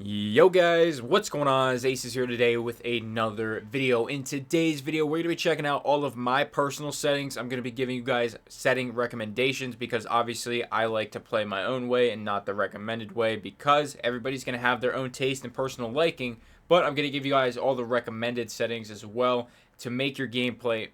Yo guys, what's going on? It's Aces here today with another video. In today's video, we're going to be checking out all of my personal settings. I'm going to be giving you guys setting recommendations because obviously I like to play my own way and not the recommended way because everybody's going to have their own taste and personal liking. But I'm going to give you guys all the recommended settings as well to make your gameplay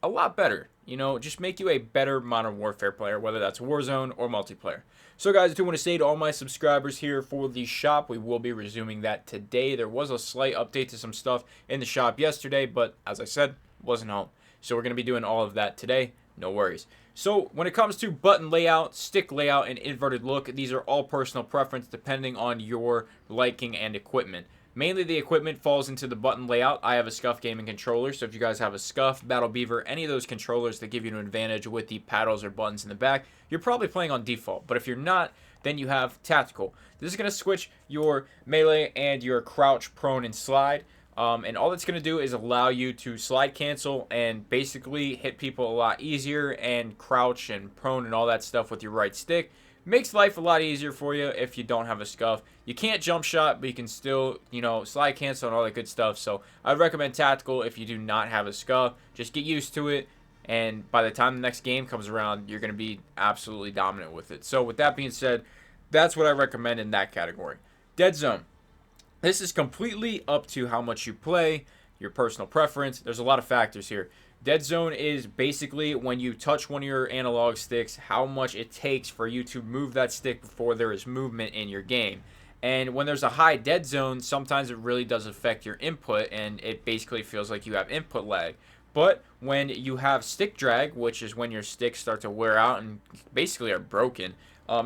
a lot better. You know, just make you a better Modern Warfare player, whether that's Warzone or multiplayer. So guys, I do want to say to all my subscribers here for the shop, we will be resuming that today. There was a slight update to some stuff in the shop yesterday, but as I said, wasn't home. So we're going to be doing all of that today. No worries. So when it comes to button layout, stick layout, and inverted look, these are all personal preference depending on your liking and equipment. Mainly the equipment falls into the button layout. I have a Scuff gaming controller, so if you guys have a Scuff, Battle Beaver, any of those controllers that give you an advantage with the paddles or buttons in the back, you're probably playing on default. But if you're not, then you have tactical. This is going to switch your melee and your crouch, prone, and slide. And all that's going to do is allow you to slide cancel and basically hit people a lot easier and crouch and prone and all that stuff with your right stick. Makes life a lot easier for you if you don't have a Scuff. You can't jump shot, but you can still, slide cancel and all that good stuff. So I'd recommend tactical if you do not have a Scuff. Just get used to it, and by the time the next game comes around, you're going to be absolutely dominant with it. So with that being said, that's what I recommend in that category. Dead Zone. This is completely up to how much you play, your personal preference. There's a lot of factors here. Dead zone is basically when you touch one of your analog sticks, how much it takes for you to move that stick before there is movement in your game. And when there's a high dead zone, sometimes it really does affect your input, and it basically feels like you have input lag. But when you have stick drag, which is when your sticks start to wear out and basically are broken,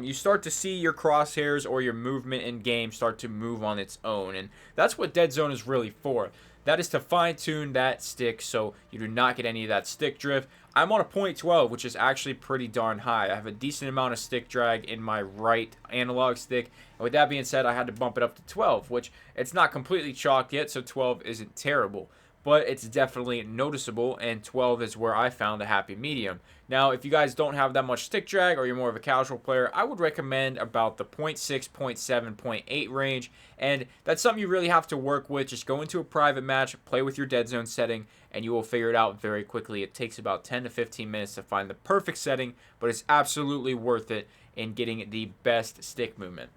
you start to see your crosshairs or your movement in game start to move on its own. And that's what dead zone is really for. That is to fine tune that stick so you do not get any of that stick drift. I'm on a .12, which is actually pretty darn high. I have a decent amount of stick drag in my right analog stick. And with that being said, I had to bump it up to 12, which it's not completely chalked yet, so 12 isn't terrible. But it's definitely noticeable, and 12 is where I found a happy medium. Now, if you guys don't have that much stick drag or you're more of a casual player, I would recommend about the 0.6, 0.7, 0.8 range, and that's something you really have to work with. Just go into a private match, play with your dead zone setting, and you will figure it out very quickly. It takes about 10 to 15 minutes to find the perfect setting, but it's absolutely worth it in getting the best stick movement.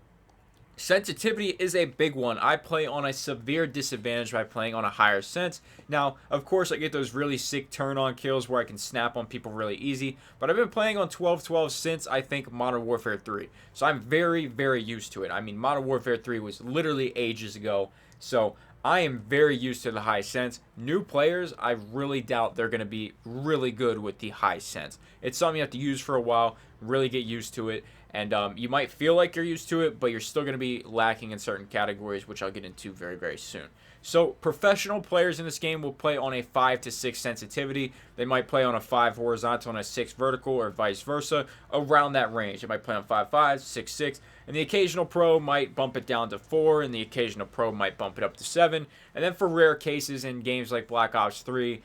Sensitivity is a big one. I play on a severe disadvantage by playing on a higher sense. Now, of course, I get those really sick turn-on kills where I can snap on people really easy, but I've been playing on 12-12 since, I think, Modern Warfare 3. So I'm very, very used to it. I mean, Modern Warfare 3 was literally ages ago, so I am very used to the high sense. New players, I really doubt they're going to be really good with the high sense. It's something you have to use for a while, really get used to it. And you might feel like you're used to it, but you're still going to be lacking in certain categories, which I'll get into very, very soon. So professional players in this game will play on a 5 to 6 sensitivity. They might play on a 5 horizontal and a 6 vertical, or vice versa, around that range. They might play on 5.5, 6.6, and the occasional pro might bump it down to 4, and the occasional pro might bump it up to 7. And then for rare cases in games like Black Ops 3,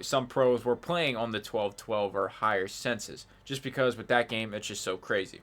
some pros were playing on the 12-12 or higher senses, just because with that game, it's just so crazy.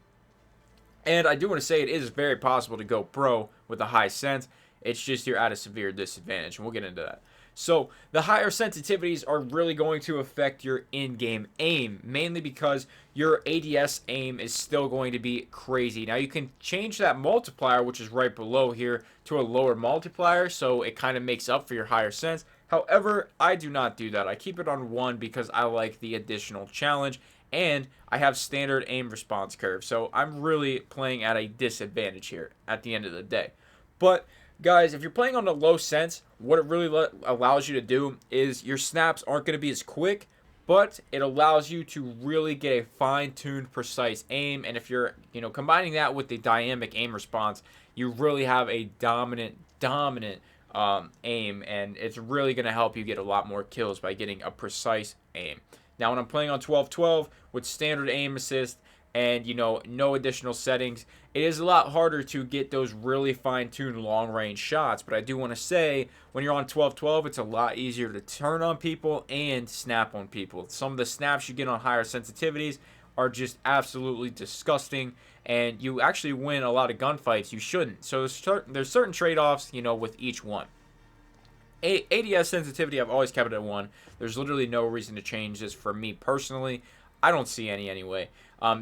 And I do want to say it is very possible to go pro with a high sense. It's just you're at a severe disadvantage, and we'll get into that. So the higher sensitivities are really going to affect your in-game aim, mainly because your ADS aim is still going to be crazy. Now you can change that multiplier, which is right below here, to a lower multiplier, so it kind of makes up for your higher sense. However, I do not do that. I keep it on 1 because I like the additional challenge, and I have standard aim response curve. So I'm really playing at a disadvantage here at the end of the day. But guys, if you're playing on the low sense, what it really allows you to do is your snaps aren't going to be as quick, but it allows you to really get a fine-tuned, precise aim. And if you're, combining that with the dynamic aim response, you really have a dominant aim, and it's really going to help you get a lot more kills by getting a precise aim. Now, when I'm playing on 12-12 with standard aim assist and, no additional settings, it is a lot harder to get those really fine-tuned long-range shots. But I do want to say, when you're on 12-12, it's a lot easier to turn on people and snap on people. Some of the snaps you get on higher sensitivities are just absolutely disgusting, and you actually win a lot of gunfights you shouldn't. So there's certain trade-offs, you know, with each one. ADS sensitivity, I've always kept it at 1. There's literally no reason to change this for me personally. I don't see any anyway.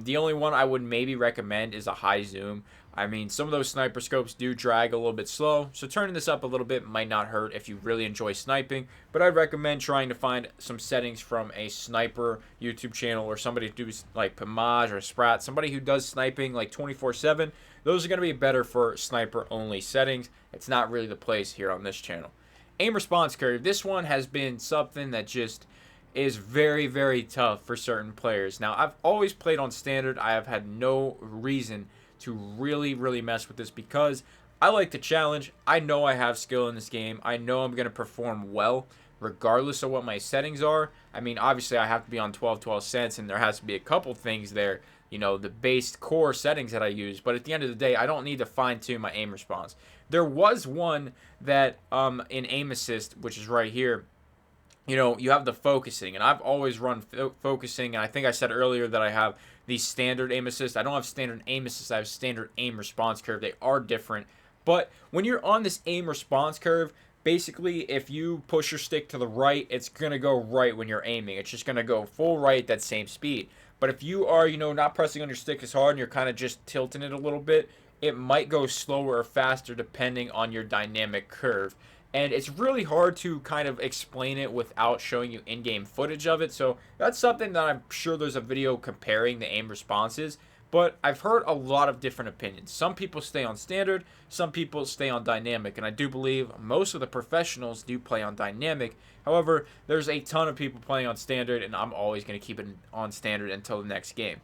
The only one I would maybe recommend is a high zoom. I mean, some of those sniper scopes do drag a little bit slow, so turning this up a little bit might not hurt if you really enjoy sniping, but I'd recommend trying to find some settings from a sniper YouTube channel or somebody who does like Pomage or Sprat, somebody who does sniping like 24/7. Those are going to be better for sniper only settings. It's not really the place here on this channel. Aim response curve. This one has been something that just is very, very tough for certain players. Now, I've always played on standard. I have had no reason to really, really mess with this because I like the challenge. I know I have skill in this game. I know I'm going to perform well regardless of what my settings are. I mean, obviously, I have to be on 12 cents, and there has to be a couple things there, you know, the base core settings that I use. But at the end of the day, I don't need to fine-tune my aim response. There was one that in aim assist, which is right here, you know, you have the focusing, and I've always run focusing, and I think I said earlier that I have the standard aim assist. I don't have standard aim assist, I have standard aim response curve. They are different, but when you're on this aim response curve, basically if you push your stick to the right, it's gonna go right when you're aiming. It's just gonna go full right at that same speed. But if you are, you know, not pressing on your stick as hard and you're kind of just tilting it a little bit, it might go slower or faster depending on your dynamic curve. And it's really hard to kind of explain it without showing you in-game footage of it. So that's something that I'm sure there's a video comparing the aim responses. But I've heard a lot of different opinions. Some people stay on standard, some people stay on dynamic. And I do believe most of the professionals do play on dynamic. However, there's a ton of people playing on standard, and I'm always going to keep it on standard until the next game.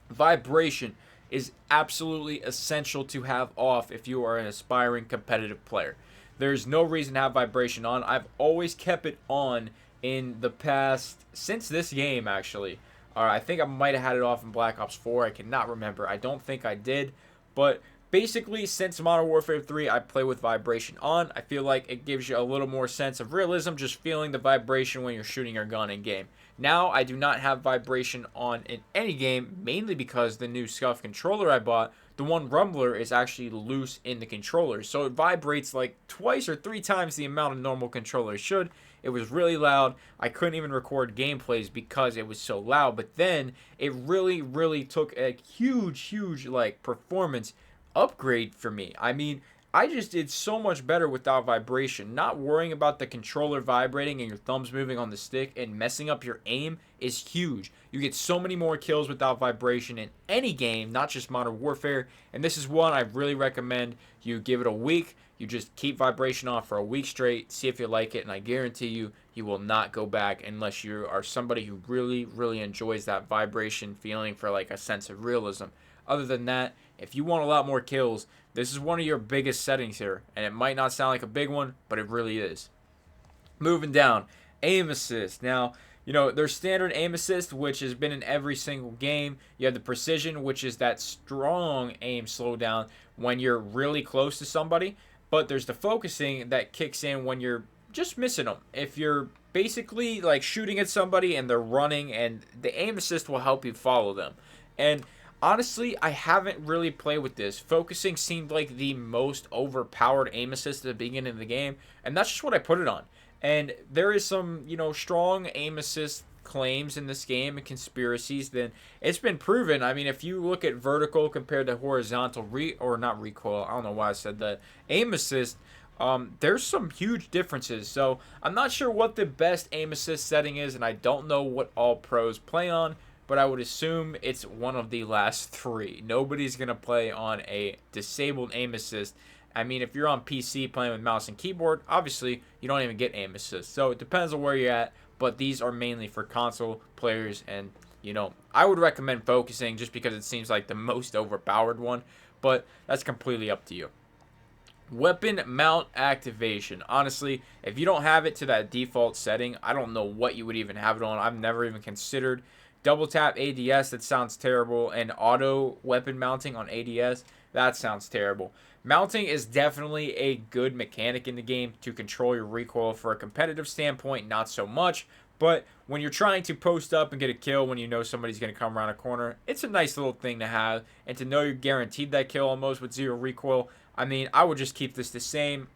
Vibration is absolutely essential to have off if you are an aspiring competitive player. There's no reason to have vibration on. I've always kept it on in the past, since this game actually. I think I might have had it off in Black Ops 4. I cannot remember. I don't think I did. But basically, since Modern Warfare 3, I play with vibration on. I feel like it gives you a little more sense of realism, just feeling the vibration when you're shooting your gun in game. Now, I do not have vibration on in any game, mainly because the new Scuff controller I bought, the one rumbler, is actually loose in the controller. So it vibrates like twice or 3 times the amount a normal controller should. It was really loud. I couldn't even record gameplays because it was so loud. But then it really, really took a huge like performance upgrade for me. I mean, I just did so much better without vibration. Not worrying about the controller vibrating and your thumbs moving on the stick and messing up your aim is huge. You get so many more kills without vibration in any game, not just Modern Warfare. And this is one I really recommend you give it a week. You just keep vibration off for a week straight, see if you like it, and I guarantee you, you will not go back unless you are somebody who really, really enjoys that vibration feeling for like a sense of realism. Other than that, if you want a lot more kills, this is one of your biggest settings here, and it might not sound like a big one, but it really is. Moving down, aim assist. Now, you know, there's standard aim assist, which has been in every single game. You have the precision, which is that strong aim slowdown when you're really close to somebody. But there's the focusing that kicks in when you're just missing them. If you're basically like shooting at somebody and they're running, and the aim assist will help you follow them. And honestly, I haven't really played with this. Focusing seemed like the most overpowered aim assist at the beginning of the game, and that's just what I put it on. And there is some, you know, strong aim assist claims in this game and conspiracies. Then it's been proven. I mean, if you look at vertical compared to horizontal not recoil, I don't know why I said that, aim assist, there's some huge differences. So I'm not sure what the best aim assist setting is, and I don't know what all pros play on, but I would assume it's one of the last 3. Nobody's going to play on a disabled aim assist. I mean, if you're on PC playing with mouse and keyboard, obviously you don't even get aim assist. So it depends on where you're at, but these are mainly for console players, and, you know, I would recommend focusing just because it seems like the most overpowered one, but that's completely up to you. Weapon mount activation. Honestly, if you don't have it to that default setting, I don't know what you would even have it on. I've never even considered double tap ADS. That sounds terrible. And auto weapon mounting on ADS, that sounds terrible. Mounting is definitely a good mechanic in the game to control your recoil. For a competitive standpoint, not so much, But when you're trying to post up and get a kill when you know somebody's going to come around a corner, it's a nice little thing to have. And to know you're guaranteed that kill almost with 0 recoil, I mean, I would just keep this the same.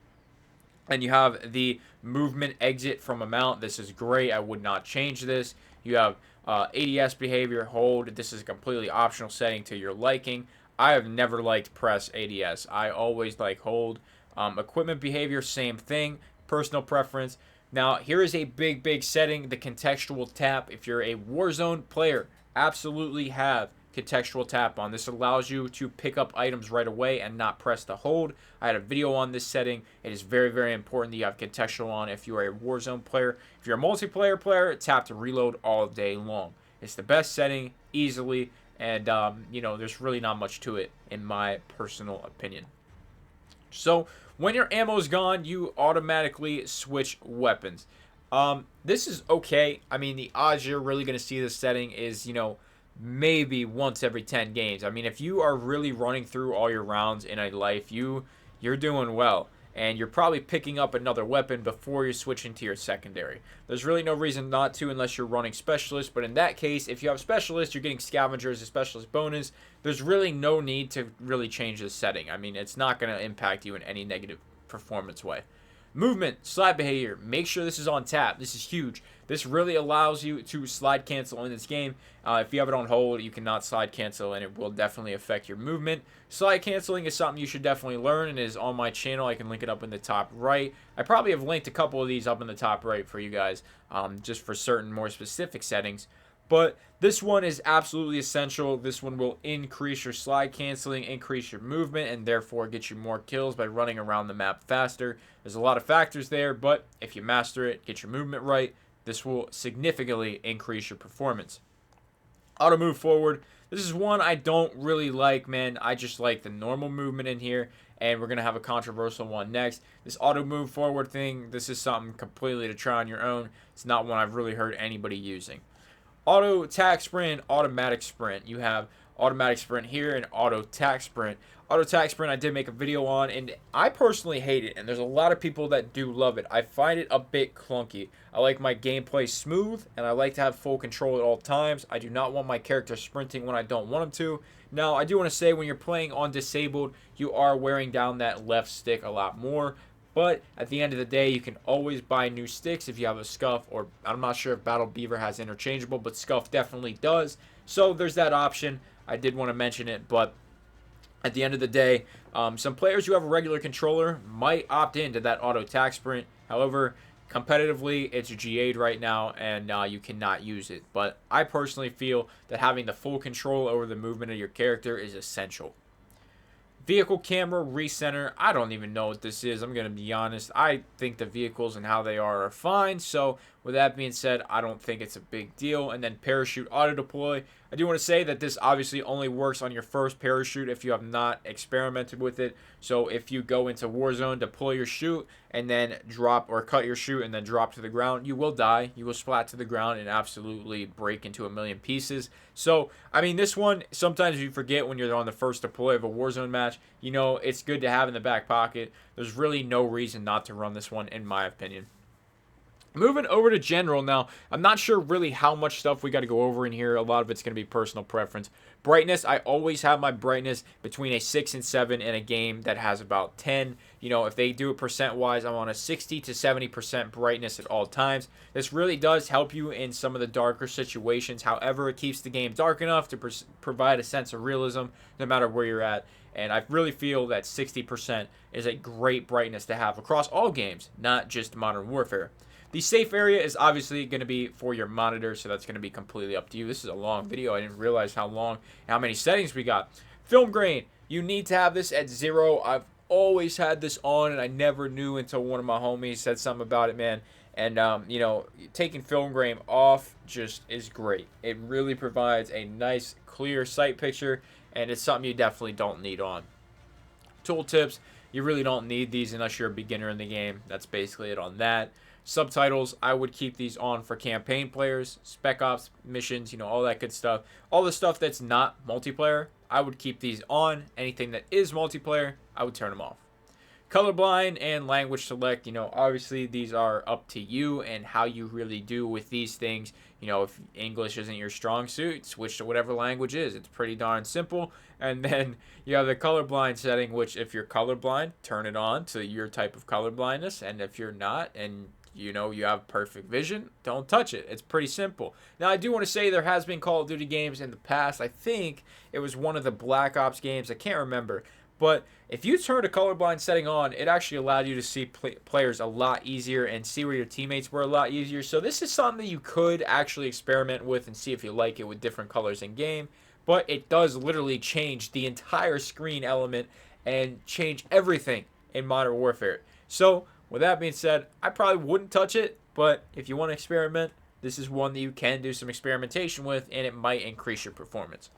And you have the movement exit from a mount. This is great. I would not change this. You have ADS behavior, hold. This is a completely optional setting to your liking. I have never liked press ADS. I always like hold. Equipment behavior, same thing. Personal preference. Now, here is a big setting, the contextual tap. If you're a Warzone player, absolutely have contextual tap on. This allows you to pick up items right away and not press the hold. I had a video on this setting. It is very important that you have contextual on if you are a Warzone player. If you're a multiplayer player, tap to reload all day long. It's the best setting, easily, and you know, there's really not much to it in my personal opinion. So when your ammo is gone, you automatically switch weapons. This is okay. I mean, the odds you're really going to see this setting is, you know, maybe once every 10 games. I mean, if you are really running through all your rounds in a life, you're doing well. And you're probably picking up another weapon before you're switching to your secondary. There's really no reason not to unless you're running specialist. But in that case, if you have specialist, you're getting scavenger as a specialist bonus. There's really no need to really change this setting. I mean, it's not going to impact you in any negative performance way. Movement, slide behavior. Make sure this is on tap. This is huge. This really allows you to slide cancel in this game. If you have it on hold, you cannot slide cancel, and it will definitely affect your movement. Slide canceling is something you should definitely learn, and is on my channel. I can link it up in the top right. I probably have linked a couple of these up in the top right for you guys, just for certain more specific settings. But this one is absolutely essential. This one will increase your slide canceling, increase your movement, and therefore get you more kills by running around the map faster. There's a lot of factors there, but if you master it, get your movement right, this will significantly increase your performance. Auto move forward. This is one I don't really like, man. I just like the normal movement in here, and we're going to have a controversial one next. This auto move forward thing, this is something completely to try on your own. It's not one I've really heard anybody using. Auto attack sprint, automatic sprint. You have automatic sprint here and auto attack sprint. Auto attack sprint I did make a video on, and I personally hate it, and there's a lot of people that do love it. I find it a bit clunky. I like my gameplay smooth, and I like to have full control at all times. I do not want my character sprinting when I don't want him to. Now, I do want to say when you're playing on disabled, you are wearing down that left stick a lot more. But at the end of the day, you can always buy new sticks if you have a Scuff, or I'm not sure if Battle Beaver has interchangeable, but Scuff definitely does. So there's that option. I did want to mention it, but at the end of the day, some players who have a regular controller might opt into that auto attack sprint. However, competitively, it's GA'd right now, and you cannot use it. But I personally feel that having the full control over the movement of your character is essential. Vehicle camera recenter. I don't even know what this is. I'm going to be honest. I think the vehicles and how they are fine. So with that being said, I don't think it's a big deal. And then parachute auto deploy. I do want to say that this obviously only works on your first parachute if you have not experimented with it. So if you go into Warzone, deploy your chute, and then drop or cut your chute and then drop to the ground, you will die. You will splat to the ground and absolutely break into a million pieces. So, I mean, this one, sometimes you forget when you're on the first deploy of a Warzone match. You know, it's good to have in the back pocket. There's really no reason not to run this one, in my opinion. Moving over to general now, I'm not sure really how much stuff we got to go over in here. A lot of it's going to be personal preference. Brightness, I always have my brightness between a 6 and 7 in a game that has about 10. You know, if they do it percent-wise, I'm on a 60 to 70% brightness at all times. This really does help you in some of the darker situations. However, it keeps the game dark enough to provide a sense of realism no matter where you're at. And I really feel that 60% is a great brightness to have across all games, not just Modern Warfare. The safe area is obviously going to be for your monitor, so that's going to be completely up to you. This is a long video. I didn't realize how long, how many settings we got. Film grain, you need to have this at 0. I've always had this on, and I never knew until one of my homies said something about it, man. And, you know, taking film grain off just is great. It really provides a nice, clear sight picture, and it's something you definitely don't need on. Tooltips, you really don't need these unless you're a beginner in the game. That's basically it on that. Subtitles, I would keep these on for campaign players, spec ops missions, you know, all that good stuff. All the stuff that's not multiplayer, I would keep these on. Anything that is multiplayer, I would turn them off. Colorblind and language select, obviously these are up to you and how you really do with these things. If English isn't your strong suit, switch to whatever language is. It's pretty darn simple. And then you have the colorblind setting, which if you're colorblind, turn it on to your type of colorblindness. And if you're not, and you have perfect vision, don't touch it. It's pretty simple. Now, I do want to say there has been Call of Duty games in the past. I think it was one of the Black Ops games. I can't remember. But if you turn a colorblind setting on, it actually allowed you to see players a lot easier and see where your teammates were a lot easier. So this is something that you could actually experiment with and see if you like it with different colors in game. But it does literally change the entire screen element and change everything in Modern Warfare. So with that being said, I probably wouldn't touch it. But if you want to experiment, this is one that you can do some experimentation with, and it might increase your performance.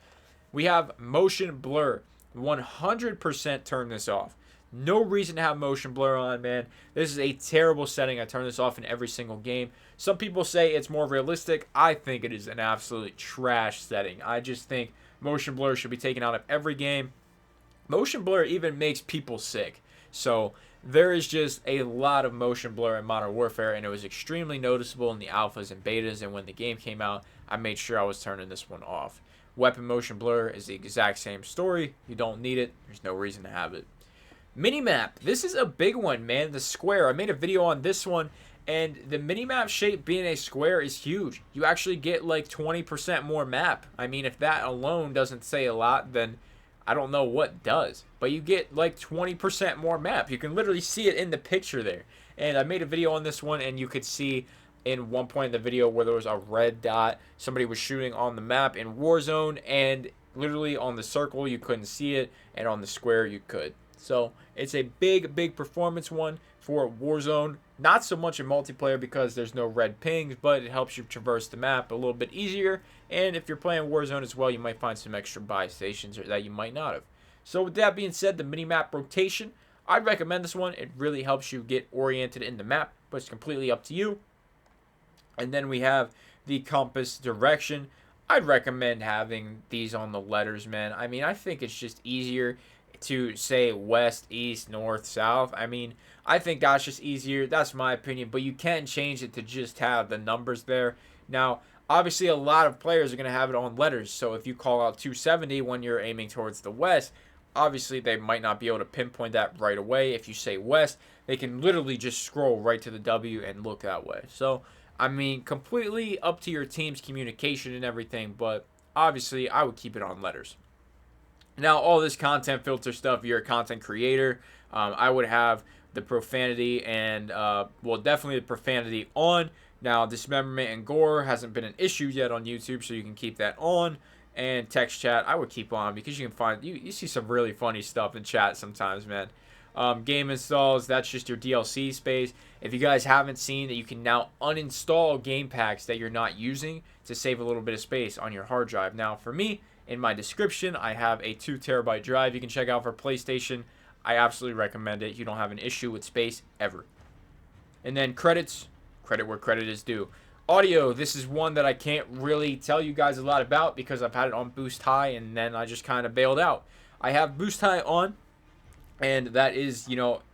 We have motion blur. 100% turn this off. No reason to have motion blur on, man. This is a terrible setting. I turn this off in every single game. Some people say it's more realistic. I think it is an absolute trash setting. I just think motion blur should be taken out of every game. Motion blur even makes people sick. So there is just a lot of motion blur in Modern Warfare, and it was extremely noticeable in the alphas and betas, and when the game came out, I made sure I was turning this one off. Weapon motion blur is the exact same story. You don't need it. There's no reason to have it. Minimap. This is a big one, man. The square. I made a video on this one, and the minimap shape being a square is huge. You actually get like 20% more map. I mean, if that alone doesn't say a lot, then I don't know what does. But you get like 20% more map. You can literally see it in the picture there. And I made a video on this one, and you could see in one point in the video where there was a red dot. Somebody was shooting on the map in Warzone, and literally on the circle you couldn't see it, and on the square you could. So it's a big performance one for Warzone. Not so much in multiplayer because there's no red pings, but it helps you traverse the map a little bit easier. And if you're playing Warzone as well, you might find some extra buy stations that you might not have. So with that being said, the minimap rotation, I'd recommend this one. It really helps you get oriented in the map, but it's completely up to you. And then we have the compass direction. I'd recommend having these on the letters, man. I mean, I think it's just easier to say west, east, north, south. I mean, I think that's just easier. That's my opinion. But you can change it to just have the numbers there. Now, obviously, a lot of players are going to have it on letters. So if you call out 270 when you're aiming towards the west, obviously they might not be able to pinpoint that right away. If you say west, they can literally just scroll right to the W and look that way. So I mean, completely up to your team's communication and everything, but obviously I would keep it on letters. Now, all this content filter stuff, you're a content creator, I would have the profanity and, well, definitely the profanity on. Now, dismemberment and gore hasn't been an issue yet on YouTube, so you can keep that on. And text chat, I would keep on because you can find, you see some really funny stuff in chat sometimes, man. Game installs, that's just your DLC space. If you guys haven't seen that, you can now uninstall game packs that you're not using to save a little bit of space on your hard drive. Now, for me, in my description, I have a 2 terabyte drive you can check out for PlayStation. I absolutely recommend it. You don't have an issue with space ever. And then credits, credit where credit is due. Audio, this is one that I can't really tell you guys a lot about because I've had it on Boost High and then I just kind of bailed out. I have Boost High on, and that is,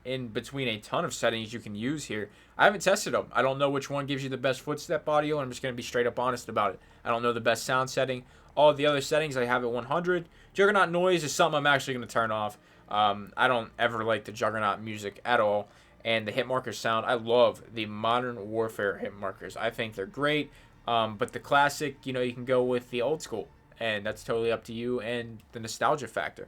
in between a ton of settings you can use here. I haven't tested them. I don't know which one gives you the best footstep audio, and I'm just going to be straight up honest about it. I don't know the best sound setting. All the other settings I have at 100. Juggernaut noise is something I'm actually going to turn off. I don't ever like the Juggernaut music at all. And the hit marker sound, I love the Modern Warfare hit markers. I think they're great. But the classic, you can go with the old school. And that's totally up to you and the nostalgia factor.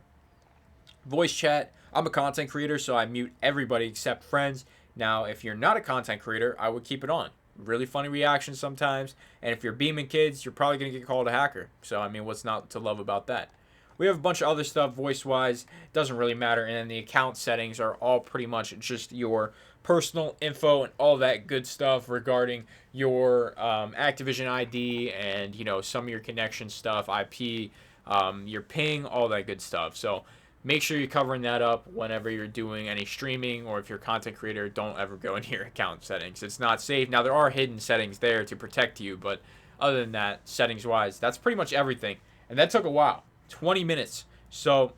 Voice chat, I'm a content creator, so I mute everybody except friends. Now, if you're not a content creator, I would keep it on. Really funny reactions sometimes. And if you're beaming kids, you're probably going to get called a hacker. So, I mean, what's not to love about that? We have a bunch of other stuff voice-wise. Doesn't really matter. And then the account settings are all pretty much just your personal info and all that good stuff regarding your Activision ID and, some of your connection stuff, IP, your ping, all that good stuff. So make sure you're covering that up whenever you're doing any streaming, or if you're a content creator, don't ever go into your account settings. It's not safe. Now, there are hidden settings there to protect you, but other than that, settings-wise, that's pretty much everything. And that took a while. 20 minutes. So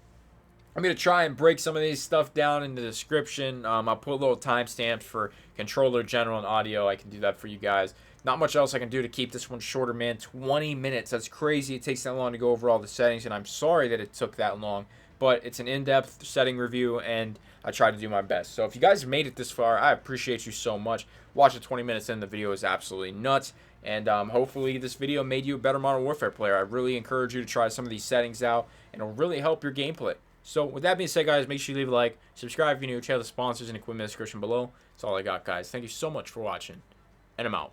I'm going to try and break some of these stuff down in the description. I'll put little timestamps for controller, general, and audio. I can do that for you guys. Not much else I can do to keep this one shorter, man. 20 minutes. That's crazy. It takes that long to go over all the settings, and I'm sorry that it took that long. But it's an in-depth setting review, and I tried to do my best. So if you guys made it this far, I appreciate you so much. Watching 20 minutes in, the video is absolutely nuts. And hopefully this video made you a better Modern Warfare player. I really encourage you to try some of these settings out, and it'll really help your gameplay. So with that being said, guys, make sure you leave a like, subscribe if you're new, check out the sponsors and equipment in the description below. That's all I got, guys. Thank you so much for watching, and I'm out.